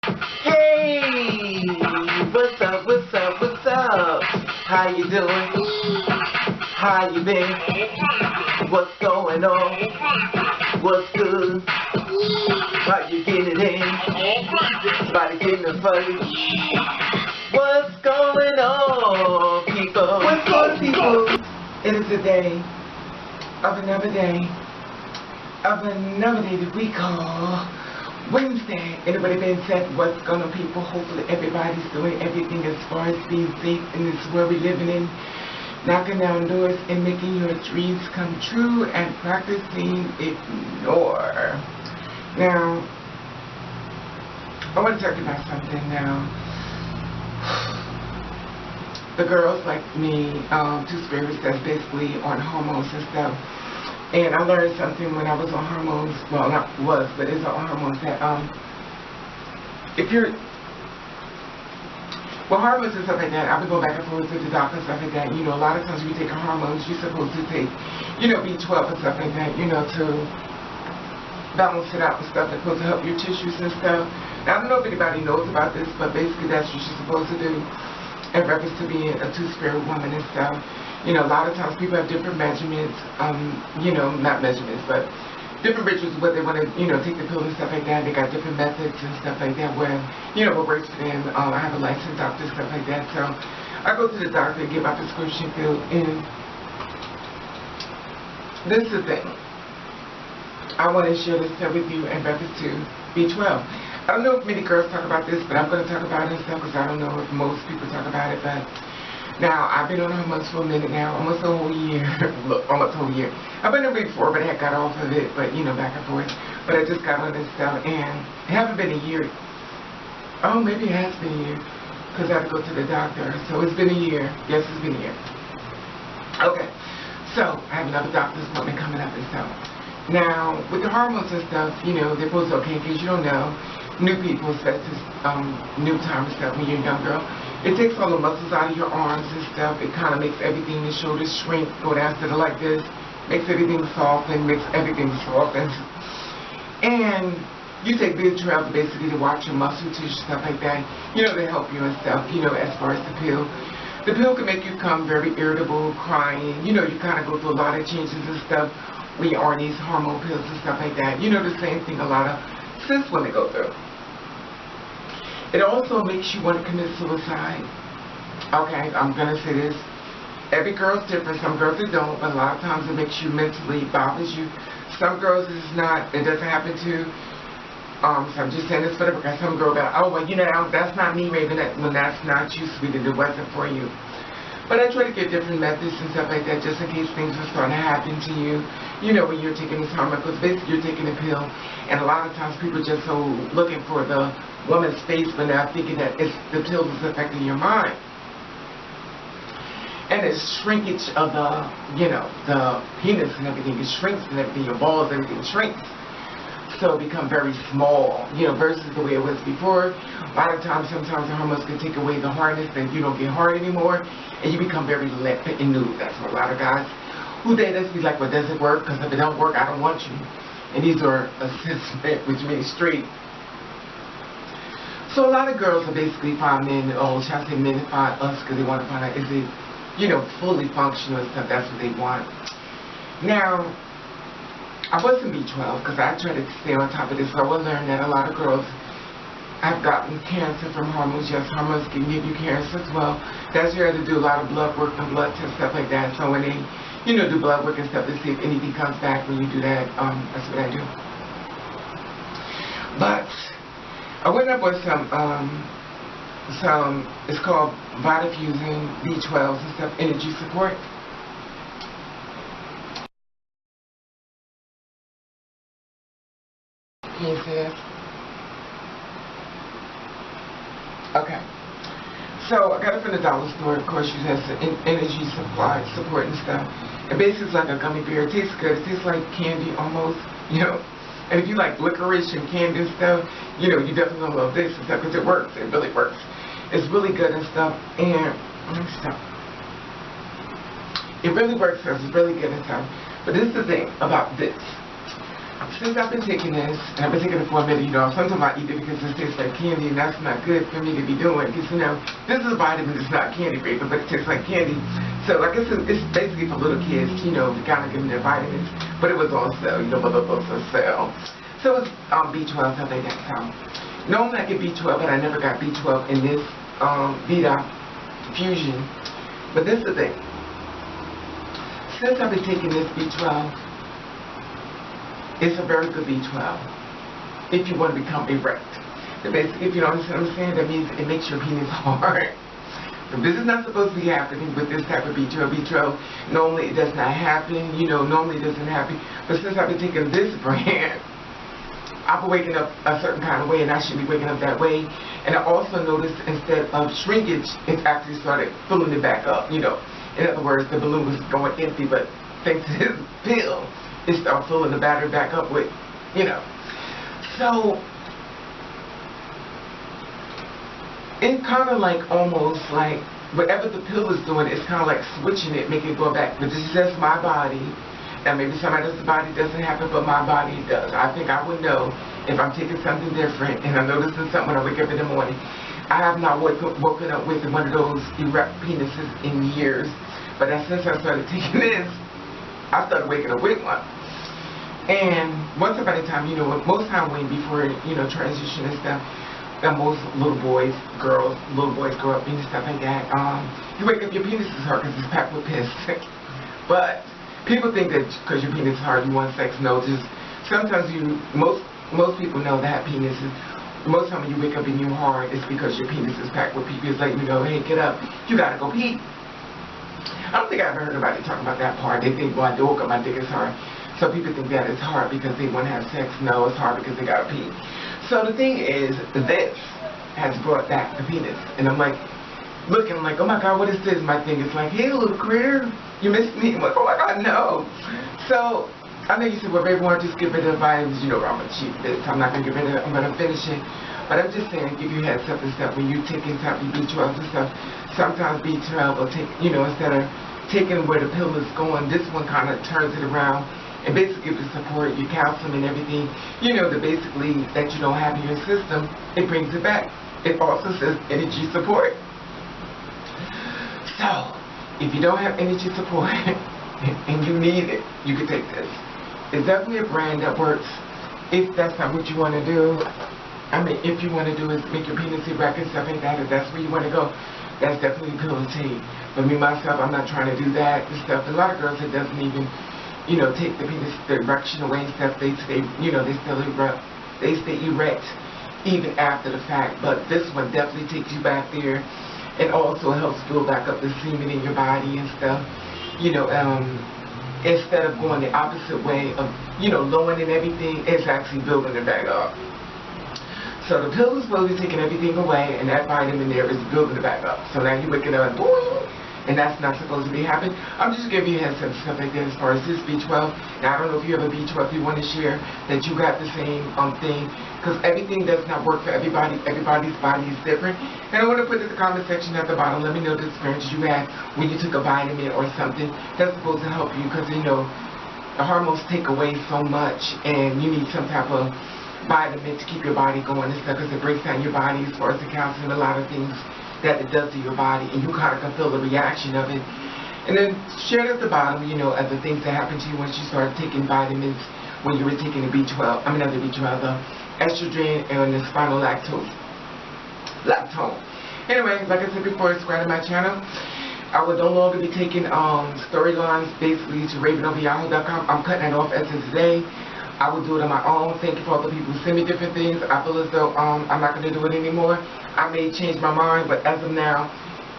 Hey! What's up, what's up, what's up? How you doing? How you been? What's going on? What's good? How you getting it in? Body getting the fuzzy? What's going on, people? What's going on, people? It is a day of another day that we call Wednesday. Anybody been said what's going on, people? Hopefully everybody's doing everything as far as being safe in this world we're living in, knocking down doors and making your dreams come true and practicing ignore. Now, I want to talk about something now. The girls like me, two spirits that's basically on hormones and stuff. And I learned something when I was on hormones, well not was, but it's on hormones that if you're, well hormones and stuff like that, I've been going back and forth with the doctor and stuff like that, you know, a lot of times when you take hormones, you're supposed to take, you know, B12 and stuff like that, you know, to balance it out and stuff, that's supposed to help your tissues and stuff. Now I don't know if anybody knows about this, but basically that's what you're supposed to do in reference to being a two-spirit woman and stuff. You know, a lot of times people have different measurements, you know, not measurements, but different rituals where they want to, you know, take the pill and stuff like that. They got different methods and stuff like that where, you know, what works for them. I have a licensed doctor, stuff like that. So I go to the doctor and get my prescription filled in. This is the thing. I want to share this stuff with you in reference to B12. I don't know if many girls talk about this, but I'm going to talk about it and stuff because I don't know if most people talk about it, but now, I've been on hormones for a minute now, almost a whole year. Look, almost a whole year. I've been on it before, but I had got off of it, but, you know, back and forth. But I just got on this stuff, and it hasn't been a year. Oh, maybe it has been a year, because I had to go to the doctor. So it's been a year. Yes, it's been a year. Okay. So, I have another doctor's appointment coming up and stuff. Now, with the hormones and stuff, you know, they're both okay, because you don't know. New people, especially new time and stuff when you're a young girl. It takes all the muscles out of your arms and stuff. It kind of makes everything, the shoulders shrink, go down to the like this, makes everything soft and makes everything soft. And you take B12 basically to watch your muscle tissue, stuff like that. You know, to help you and stuff, you know, as far as the pill. The pill can make you become very irritable, crying. You know, you kind of go through a lot of changes and stuff when you are on these hormone pills and stuff like that. You know, the same thing a lot of cis women go through. It also makes you want to commit suicide. Okay, I'm going to say this. Every girl's different. Some girls it don't, but a lot of times it makes you mentally, bothers you. Some girls it's not, it doesn't happen to. So I'm just saying this for the because some girl that, oh, well, you know, that's not me, Raven. When that's not you, sweetie, it wasn't for you. But I try to get different methods and stuff like that just in case things are starting to happen to you. You know, when you're taking this hormone, because basically you're taking a pill, and a lot of times people are just so looking for the woman's face when they're thinking that it's the pill is affecting your mind. And it's shrinkage of the, you know, the penis and everything. It shrinks and everything. Your balls, everything shrinks. So become very small, you know, versus the way it was before. A lot of times, sometimes the hormones can take away the hardness, and you don't get hard anymore, and you become very limp and nude. That's what a lot of guys who date us be like, well, does it work? Because if it don't work, I don't want you. And these are assistant, which means straight. So a lot of girls are basically finding, oh, shall I say men find us because they want to find out, is it, you know, fully functional and stuff, that's what they want. Now, I wasn't B12 because I tried to stay on top of this, so I will learn that a lot of girls have gotten cancer from hormones. Yes, hormones can give you cancer as well. That's why you have to do a lot of blood work and blood tests, stuff like that. So when they, you know, do blood work and stuff to see if anything comes back when you do that, that's what I do. But I went up with some, it's called Vitafusing B12 and stuff, energy support. Can you see this? Okay. So I got it from the dollar store. Of course, it has energy supply support and stuff. And basically it's like a gummy bear. It tastes good. It tastes like candy almost, you know. And if you like licorice and candy and stuff, you know, you definitely gonna love this and stuff because it works. It really works. It's really good and stuff. And let me stop. It really works because it's really good and stuff. But this is the thing about this. since I've been taking this, and I've been taking it for a minute, sometimes I eat it because it tastes like candy, and that's not good for me to be doing, because, this is a vitamin, it's not candy flavored, but it tastes like candy. So I guess it's basically for little kids, to kind of give them their vitamins, but it was on sale, but it was on sale. So it's B12, stuff like that. So normally I get B12, but I never got B12 in this Vita Fusion. But this is the thing. Since I've been taking this B12, it's a very good B12 if you want to become erect. Basically, if you don't understand what I'm saying, that means it makes your penis hard. So this is not supposed to be happening with this type of B12. B12, normally it does not happen. Normally it doesn't happen. But since I've been taking this brand, I've been waking up a certain kind of way, and I should be waking up that way. And I also noticed instead of shrinkage, it actually started filling it back up. In other words, the balloon was going empty, but thanks to this pill, it started filling the battery back up with, So it's kind of like almost like whatever the pill is doing, it's kind of like switching it, making it go back. But this is just my body. And maybe somebody else's body doesn't happen, but my body does. I think I would know if I'm taking something different, and I'm noticing something when I wake up in the morning. I have not woken up with one of those erect penises in years. But since I started taking this, I started waking up with one. And once upon a time, most time when before, transition and stuff, most little boys grow up and stuff like that. You wake up, your penis is hard because it's packed with piss. But people think that because your penis is hard, you want sex. No, just sometimes most people know that penis is. Most time when you wake up and you're hard, it's because your penis is packed with pee. It's letting you know, hey, get up, you gotta go pee. I don't think I ever heard anybody talk about that part. They think, well, I woke up, my dick is hard. So people think that it's hard because they want to have sex. No, it's hard because they gotta pee. So the thing is, this has brought back the penis. And I'm like, looking, I'm like, oh my God, what is this? My thing is like, hey, little critter, you missed me. I'm like, oh my God, no. So I know you said, well, baby, why don't you just get rid of the vitamins? I'm gonna cheat this. I'm not gonna get rid of it. I'm gonna finish it. But I'm just saying, give you heads up and stuff. When you take in top of B12 and stuff, sometimes B12 will take, instead of taking where the pill is going, this one kind of turns it around and basically gives you support, your calcium and everything, that basically that you don't have in your system, it brings it back. It also says energy support. So, if you don't have energy support and you need it, you can take this. It's definitely a brand that works if that's not what you want to do. I mean, if you want to do is make your penis erect and stuff like that, if that's where you want to go, that's definitely a pill to take. But me, myself, I'm not trying to do that and stuff. A lot of girls, it doesn't even, take the penis, the erection away and stuff. They stay, they stay erect even after the fact. But this one definitely takes you back there and also helps build back up the semen in your body and stuff. Instead of going the opposite way of, lowering and everything, it's actually building it back up. So the pill is supposed to be taking everything away, and that vitamin there is building it back up. So now you're waking up and boing, and that's not supposed to be happening. I'm just giving you a heads up and stuff like that as far as this B12. Now I don't know if you have a B12 you want to share that you got the same thing, because everything does not work for everybody. Everybody's body is different. And I want to put in the comment section at the bottom, let me know the experiences you had when you took a vitamin or something that's supposed to help you, because the hormones take away so much, and you need some type of vitamin to keep your body going and stuff, because it breaks down your body as far as the calcium, a lot of things that it does to your body, and you kind of can feel the reaction of it. And then share at the bottom, of the things that happened to you once you started taking vitamins, when you were taking the B12, not the B12, the estrogen and the spinal lactone. Anyway, like I said before, subscribe to my channel. I will no longer be taking storylines basically to ravenovyahoo.com. I'm cutting that off as of today. I will do it on my own. Thank you for all the people who send me different things. I feel as though I'm not going to do it anymore. I may change my mind, but as of now,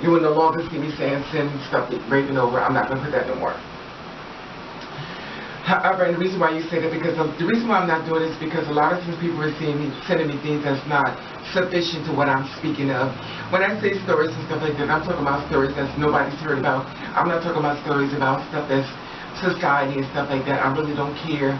you will no longer see me saying send stuff to Raven over. I'm not going to put that no more. However, and the reason why you say that, because the reason why I'm not doing it is because a lot of times people are sending me things that's not sufficient to what I'm speaking of. When I say stories and stuff like that, I'm talking about stories that nobody's heard about. I'm not talking about stories about stuff that's society and stuff like that. I really don't care.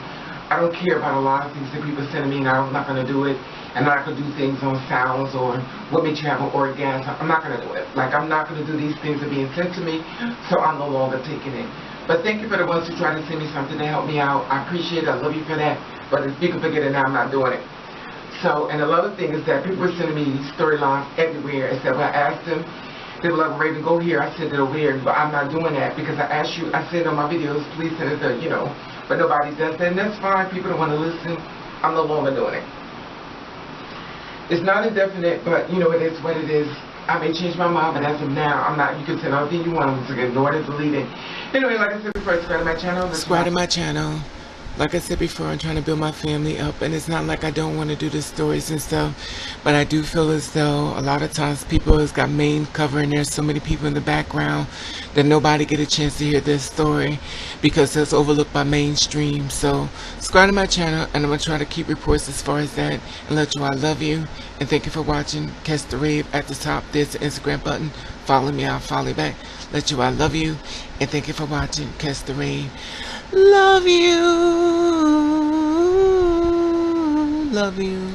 I don't care about a lot of things that people send me, and I'm not going to do it. I'm not going to do things on sounds or what makes you have an orgasm. I'm not going to do it. Like, I'm not going to do these things that are being sent to me, so I'm no longer taking it. But thank you for the ones who try to send me something to help me out. I appreciate it. I love you for that. But if you can forget it now, I'm not doing it. So, and another thing is that people were sending me storylines everywhere. And said, well, I asked them, they were like, Raven, go here. I sent it over here, but I'm not doing that because I asked you, I said on my videos, please send it to, you know, but nobody does that, and that's fine. People don't want to listen. I'm no longer doing it. It's not indefinite, but you know, it is what it is. I may change my mind, but as of now, I'm not. You can send anything you want to ignore it and delete it. Anyway, like I said before, subscribe to my channel. Subscribe to my channel. Like I said before, I'm trying to build my family up, and it's not like I don't want to do the stories and stuff, but I do feel as though a lot of times people has got main cover and there's so many people in the background that nobody get a chance to hear this story because it's overlooked by mainstream. So subscribe to my channel, and I'm going to try to keep reports as far as that and let you know I love you, and thank you for watching. Catch the Rave at the top. There's the Instagram button. Follow me, I'll follow you back. Let you know I love you, and thank you for watching. Catch the Rave. Love you. Love you.